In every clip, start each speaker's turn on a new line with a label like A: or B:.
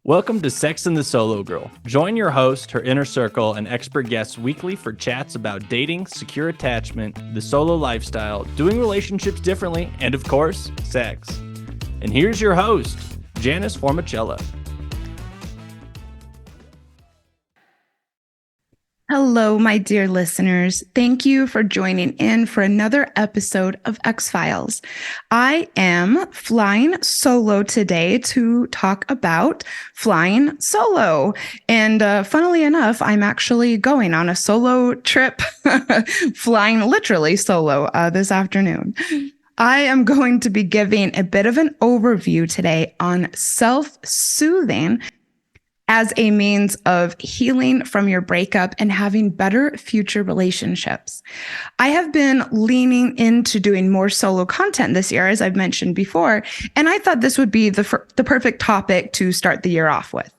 A: Welcome to Sex and the Solo Girl. Join your host, her inner circle, and expert guests weekly for chats about dating, secure attachment, the solo lifestyle, doing relationships differently, and of course, sex. And here's your host, Janice Formicella.
B: Hello, my dear listeners. Thank you for joining in for another episode of X-Files. I am flying solo today to talk about flying solo. And funnily enough, I'm actually going on a solo trip, flying literally solo this afternoon. I am going to be giving a bit of an overview today on self-soothing as a means of healing from your breakup and having better future relationships. I have been leaning into doing more solo content this year, as I've mentioned before, and I thought this would be the perfect topic to start the year off with.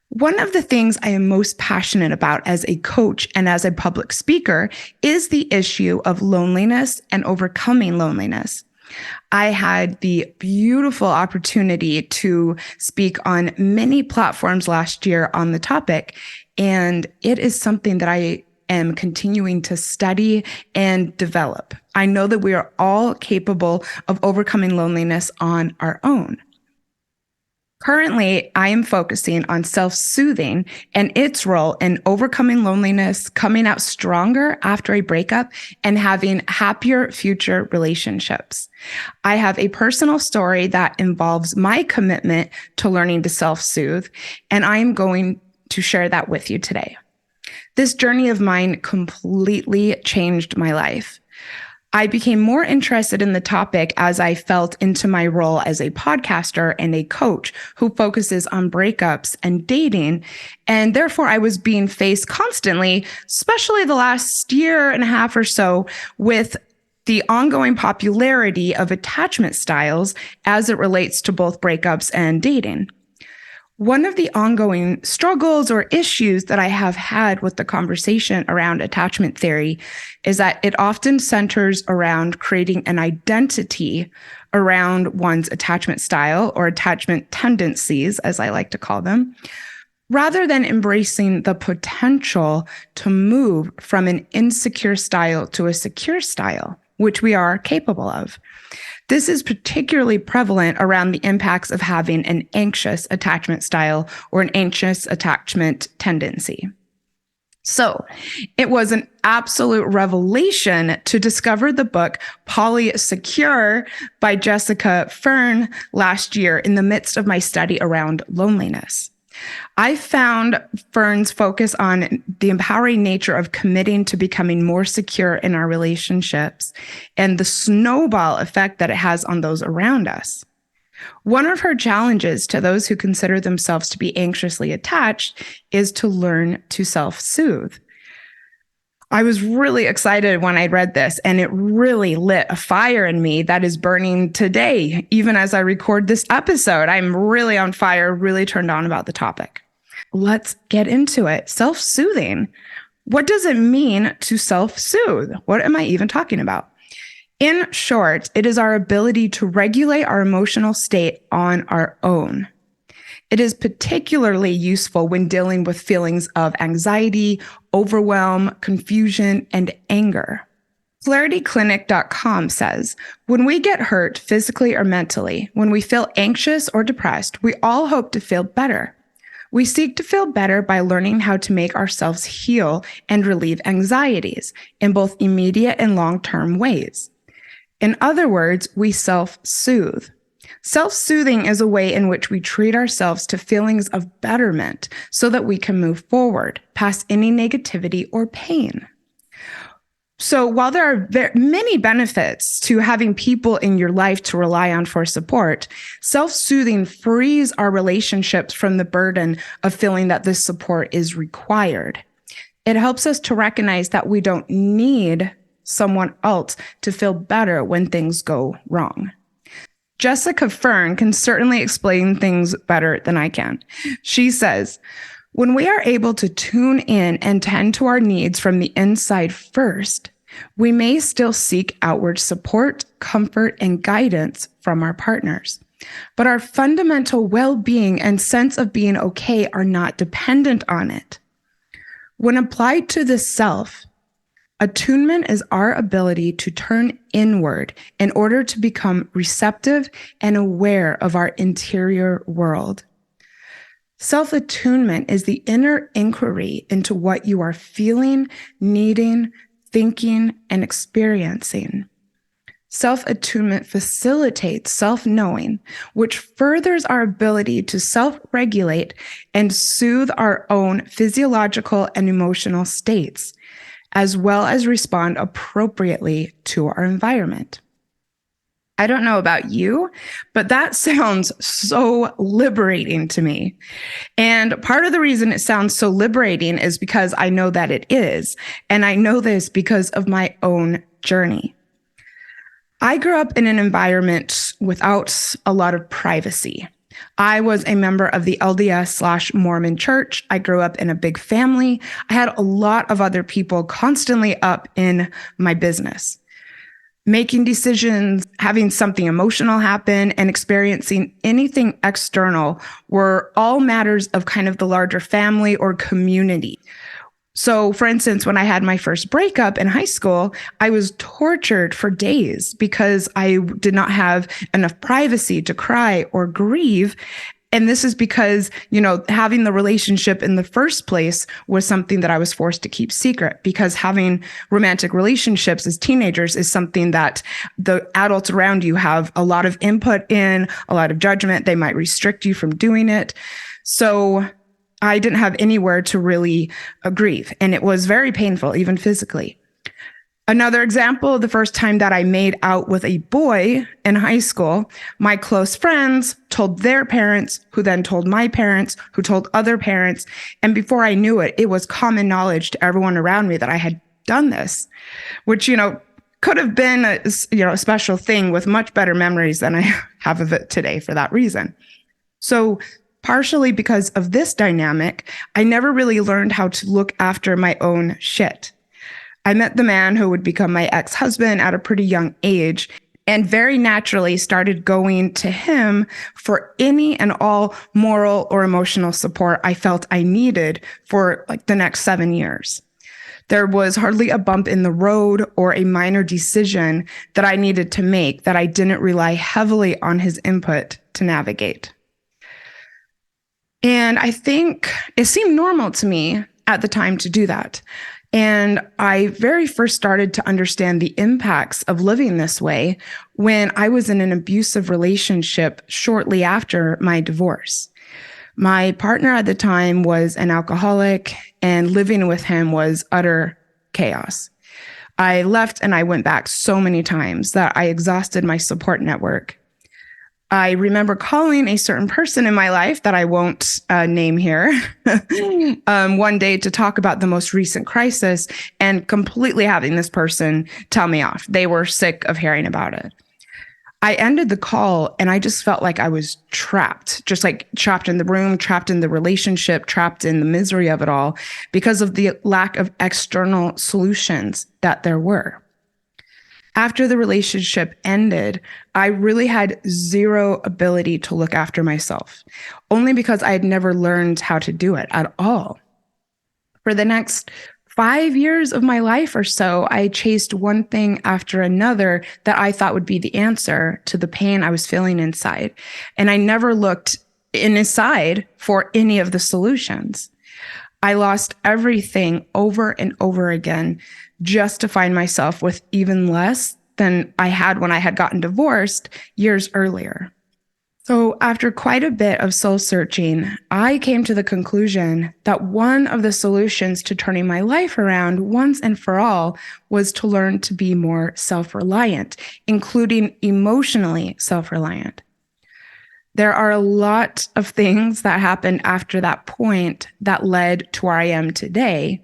B: One of the things I am most passionate about as a coach and as a public speaker is the issue of loneliness and overcoming loneliness. I had the beautiful opportunity to speak on many platforms last year on the topic, and it is something that I am continuing to study and develop. I know that we are all capable of overcoming loneliness on our own. Currently, I am focusing on self-soothing and its role in overcoming loneliness, coming out stronger after a breakup, and having happier future relationships. I have a personal story that involves my commitment to learning to self-soothe, and I am going to share that with you today. This journey of mine completely changed my life. I became more interested in the topic as I felt into my role as a podcaster and a coach who focuses on breakups and dating. And therefore, I was being faced constantly, especially the last year and a half or so, with the ongoing popularity of attachment styles as it relates to both breakups and dating. One of the ongoing struggles or issues that I have had with the conversation around attachment theory is that it often centers around creating an identity around one's attachment style or attachment tendencies, as I like to call them, rather than embracing the potential to move from an insecure style to a secure style, which we are capable of. This is particularly prevalent around the impacts of having an anxious attachment style or an anxious attachment tendency. So it was an absolute revelation to discover the book Polysecure by Jessica Fern last year in the midst of my study around loneliness. I found Fern's focus on the empowering nature of committing to becoming more secure in our relationships and the snowball effect that it has on those around us. One of her challenges to those who consider themselves to be anxiously attached is to learn to self-soothe. I was really excited when I read this, and it really lit a fire in me that is burning today. Even as I record this episode, I'm really on fire, really turned on about the topic. Let's get into it. Self-soothing. What does it mean to self-soothe? What am I even talking about? In short, it is our ability to regulate our emotional state on our own. It is particularly useful when dealing with feelings of anxiety, overwhelm, confusion, and anger. ClarityClinic.com says, when we get hurt physically or mentally, when we feel anxious or depressed, we all hope to feel better. We seek to feel better by learning how to make ourselves heal and relieve anxieties in both immediate and long-term ways. In other words, we self-soothe. Self-soothing is a way in which we treat ourselves to feelings of betterment so that we can move forward past any negativity or pain. So while there are many benefits to having people in your life to rely on for support, self-soothing frees our relationships from the burden of feeling that this support is required. It helps us to recognize that we don't need someone else to feel better when things go wrong. Jessica Fern can certainly explain things better than I can. She says, when we are able to tune in and tend to our needs from the inside first, we may still seek outward support, comfort, and guidance from our partners. but our fundamental well-being and sense of being okay are not dependent on it. When applied to the self, attunement is our ability to turn inward in order to become receptive and aware of our interior world. Self-attunement is the inner inquiry into what you are feeling, needing, thinking, and experiencing. Self-attunement facilitates self-knowing, which furthers our ability to self-regulate and soothe our own physiological and emotional states, as well as respond appropriately to our environment. I don't know about you, but that sounds so liberating to me. And part of the reason it sounds so liberating is because I know that it is. And I know this because of my own journey. I grew up in an environment without a lot of privacy. I was a member of the LDS/Mormon church. I grew up in a big family. I had a lot of other people constantly up in my business. Making decisions, having something emotional happen, and experiencing anything external were all matters of kind of the larger family or community. So, for instance, when I had my first breakup in high school, I was tortured for days because I did not have enough privacy to cry or grieve. And this is because, having the relationship in the first place was something that I was forced to keep secret, because having romantic relationships as teenagers is something that the adults around you have a lot of input in, a lot of judgment. They might restrict you from doing it. So I didn't have anywhere to really grieve, and it was very painful, even physically. Another example, the first time that I made out with a boy in high school, my close friends told their parents, who then told my parents, who told other parents. And before I knew it, it was common knowledge to everyone around me that I had done this, which, could have been a special thing with much better memories than I have of it today for that reason. So partially because of this dynamic, I never really learned how to look after my own shit. I met the man who would become my ex-husband at a pretty young age, and very naturally started going to him for any and all moral or emotional support I felt I needed for the next 7 years. There was hardly a bump in the road or a minor decision that I needed to make that I didn't rely heavily on his input to navigate. And I think it seemed normal to me at the time to do that. And I very first started to understand the impacts of living this way when I was in an abusive relationship shortly after my divorce. My partner at the time was an alcoholic, and living with him was utter chaos. I left and I went back so many times that I exhausted my support network. I remember calling a certain person in my life that I won't name here one day to talk about the most recent crisis, and completely having this person tell me off. They were sick of hearing about it. I ended the call and I just felt like I was trapped, just like trapped in the room, trapped in the relationship, trapped in the misery of it all because of the lack of external solutions that there were. After the relationship ended, I really had zero ability to look after myself, only because I had never learned how to do it at all. For the next 5 years of my life or so, I chased one thing after another that I thought would be the answer to the pain I was feeling inside. And I never looked inside for any of the solutions. I lost everything over and over again just to find myself with even less than I had when I had gotten divorced years earlier. So after quite a bit of soul searching, I came to the conclusion that one of the solutions to turning my life around once and for all was to learn to be more self-reliant, including emotionally self-reliant. There are a lot of things that happened after that point that led to where I am today.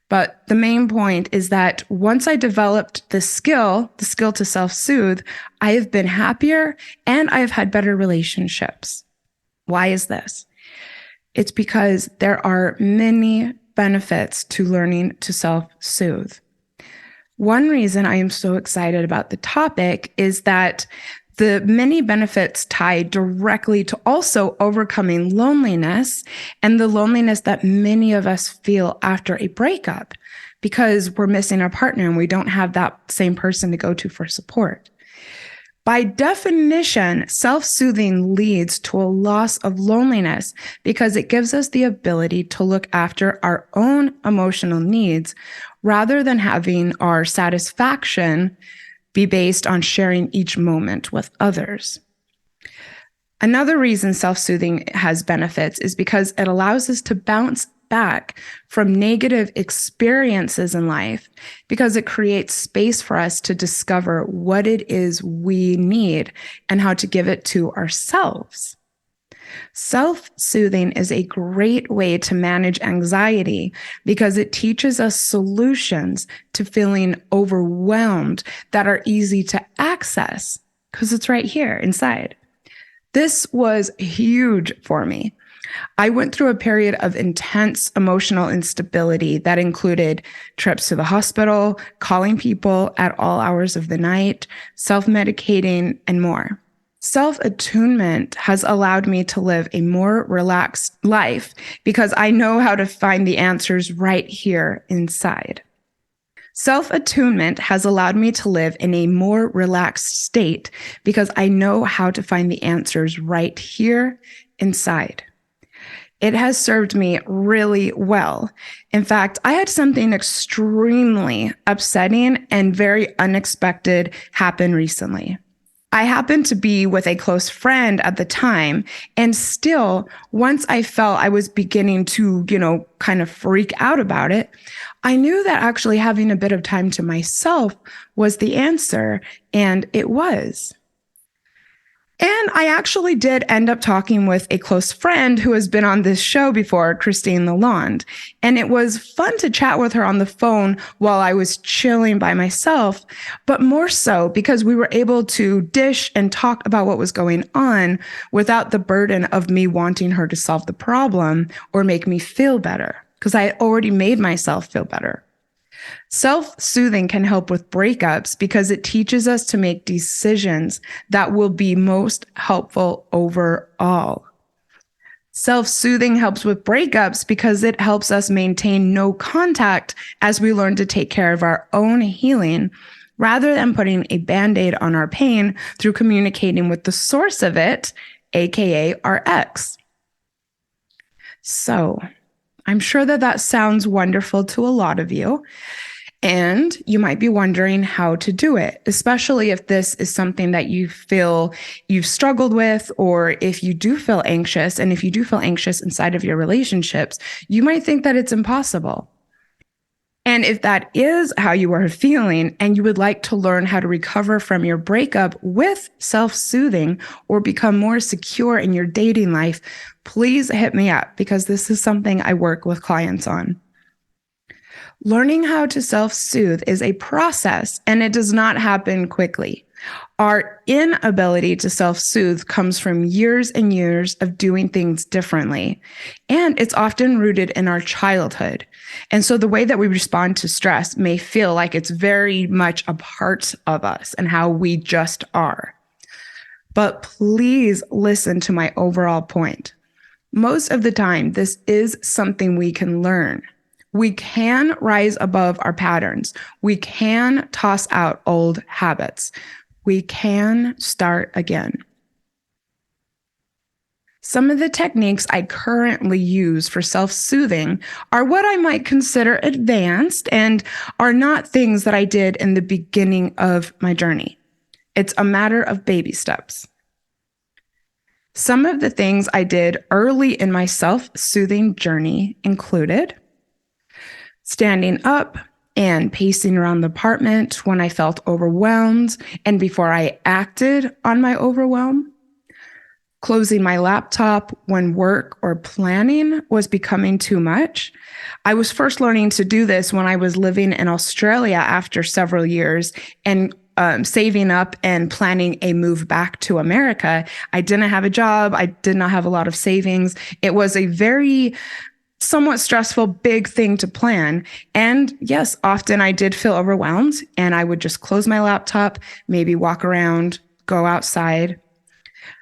B: But the main point is that once I developed the skill to self-soothe, I have been happier and I have had better relationships. Why is this? It's because there are many benefits to learning to self-soothe. One reason I am so excited about the topic is that The many benefits tie directly to also overcoming loneliness and the loneliness that many of us feel after a breakup because we're missing our partner and we don't have that same person to go to for support. By definition, self-soothing leads to a loss of loneliness because it gives us the ability to look after our own emotional needs rather than having our satisfaction be based on sharing each moment with others. Another reason self-soothing has benefits is because it allows us to bounce back from negative experiences in life because it creates space for us to discover what it is we need and how to give it to ourselves. Self-soothing is a great way to manage anxiety because it teaches us solutions to feeling overwhelmed that are easy to access because it's right here inside. This was huge for me. I went through a period of intense emotional instability that included trips to the hospital, calling people at all hours of the night, self-medicating, and more. Self-attunement has allowed me to live a more relaxed life because I know how to find the answers right here inside. Self-attunement has allowed me to live in a more relaxed state because I know how to find the answers right here inside. It has served me really well. In fact, I had something extremely upsetting and very unexpected happen recently. I happened to be with a close friend at the time, and still, once I felt I was beginning to, kind of freak out about it, I knew that actually having a bit of time to myself was the answer, and it was. And I actually did end up talking with a close friend who has been on this show before, Christine Lalonde. And it was fun to chat with her on the phone while I was chilling by myself, but more so because we were able to dish and talk about what was going on without the burden of me wanting her to solve the problem or make me feel better, because I had already made myself feel better. Self-soothing can help with breakups because it teaches us to make decisions that will be most helpful overall. Self-soothing helps with breakups because it helps us maintain no contact as we learn to take care of our own healing rather than putting a Band-Aid on our pain through communicating with the source of it, aka our ex. So, I'm sure that sounds wonderful to a lot of you. And you might be wondering how to do it, especially if this is something that you feel you've struggled with, or if you do feel anxious. And if you do feel anxious inside of your relationships, you might think that it's impossible. And if that is how you are feeling and you would like to learn how to recover from your breakup with self-soothing or become more secure in your dating life, please hit me up because this is something I work with clients on. Learning how to self-soothe is a process and it does not happen quickly. Our inability to self-soothe comes from years and years of doing things differently, and it's often rooted in our childhood. And so the way that we respond to stress may feel like it's very much a part of us and how we just are. But please listen to my overall point. Most of the time, this is something we can learn. We can rise above our patterns. We can toss out old habits. We can start again. Some of the techniques I currently use for self-soothing are what I might consider advanced and are not things that I did in the beginning of my journey. It's a matter of baby steps. Some of the things I did early in my self-soothing journey included standing up and pacing around the apartment when I felt overwhelmed and before I acted on my overwhelm, closing my laptop when work or planning was becoming too much. I was first learning to do this when I was living in Australia after several years and saving up and planning a move back to America. I didn't have a job. I did not have a lot of savings. It was a very somewhat stressful, big thing to plan. And yes, often I did feel overwhelmed and I would just close my laptop, maybe walk around, go outside.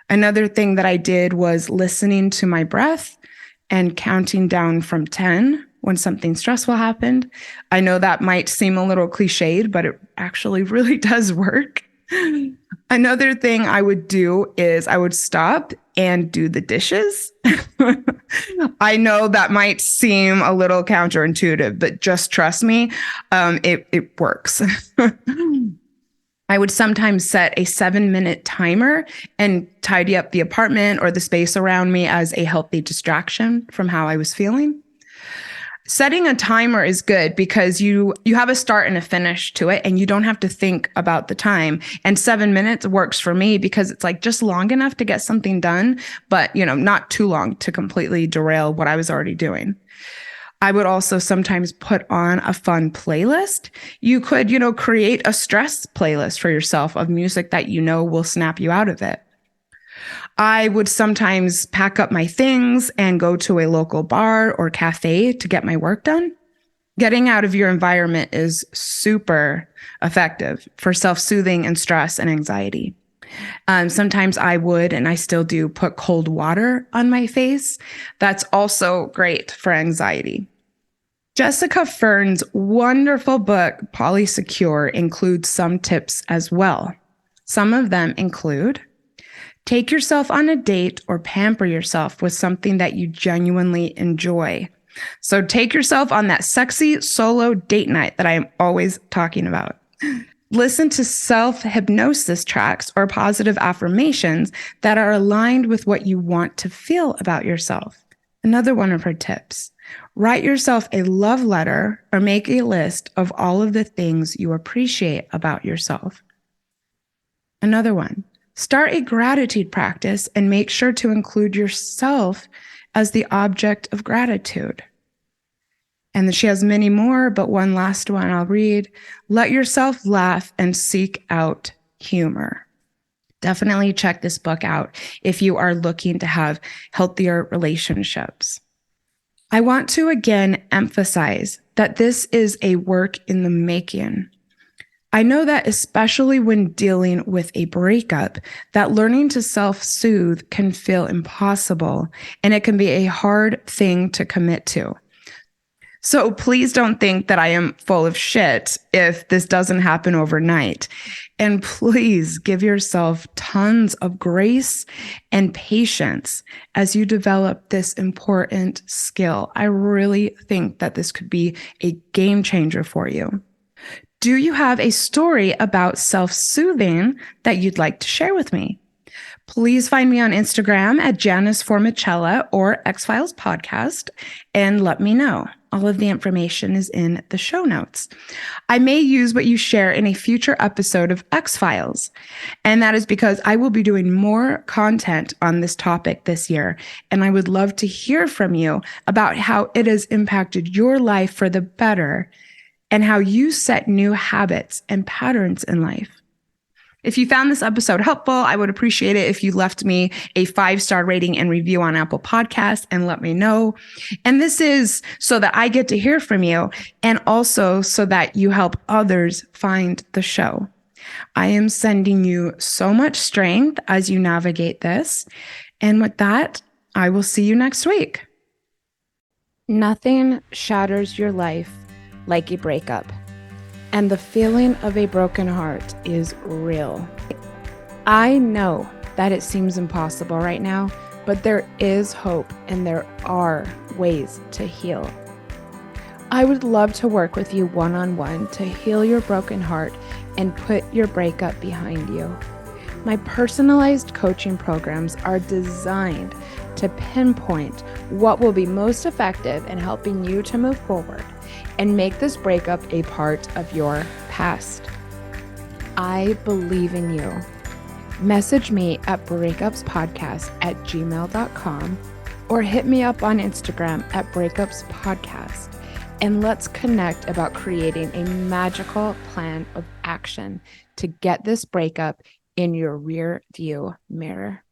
B: Another thing that I did was listening to my breath and counting down from 10 when something stressful happened. I know that might seem a little cliched, but it actually really does work. Another thing I would do is I would stop and do the dishes. I know that might seem a little counterintuitive, but just trust me, it works. I would sometimes set a 7-minute timer and tidy up the apartment or the space around me as a healthy distraction from how I was feeling. Setting a timer is good because you have a start and a finish to it, and you don't have to think about the time. And 7 minutes works for me because it's like just long enough to get something done, but not too long to completely derail what I was already doing. I would also sometimes put on a fun playlist. You could, create a stress playlist for yourself of music that will snap you out of it. I would sometimes pack up my things and go to a local bar or cafe to get my work done. Getting out of your environment is super effective for self-soothing and stress and anxiety. Sometimes I would, and I still do, put cold water on my face. That's also great for anxiety. Jessica Fern's wonderful book, Polysecure, includes some tips as well. Some of them include: take yourself on a date or pamper yourself with something that you genuinely enjoy. So take yourself on that sexy solo date night that I am always talking about. Listen to self-hypnosis tracks or positive affirmations that are aligned with what you want to feel about yourself. Another one of her tips: write yourself a love letter or make a list of all of the things you appreciate about yourself. Another one: start a gratitude practice and make sure to include yourself as the object of gratitude. And she has many more, but one last one I'll read. Let yourself laugh and seek out humor. Definitely check this book out if you are looking to have healthier relationships. I want to again emphasize that this is a work in the making. I know that especially when dealing with a breakup, that learning to self-soothe can feel impossible, and it can be a hard thing to commit to. So please don't think that I am full of shit if this doesn't happen overnight. And please give yourself tons of grace and patience as you develop this important skill. I really think that this could be a game changer for you. Do you have a story about self-soothing that you'd like to share with me? Please find me on Instagram at Janice Formicella or X-Files Podcast and let me know. All of the information is in the show notes. I may use what you share in a future episode of X-Files, and that is because I will be doing more content on this topic this year, and I would love to hear from you about how it has impacted your life for the better and how you set new habits and patterns in life. If you found this episode helpful, I would appreciate it if you left me a 5-star rating and review on Apple Podcasts and let me know. And this is so that I get to hear from you and also so that you help others find the show. I am sending you so much strength as you navigate this. And with that, I will see you next week. Nothing shatters your life like a breakup. And the feeling of a broken heart is real. I know that it seems impossible right now, but there is hope and there are ways to heal. I would love to work with you one-on-one to heal your broken heart and put your breakup behind you. My personalized coaching programs are designed to pinpoint what will be most effective in helping you to move forward and make this breakup a part of your past. I believe in you. Message me at breakupspodcast@gmail.com or hit me up on Instagram at breakupspodcast, and let's connect about creating a magical plan of action to get this breakup in your rear view mirror.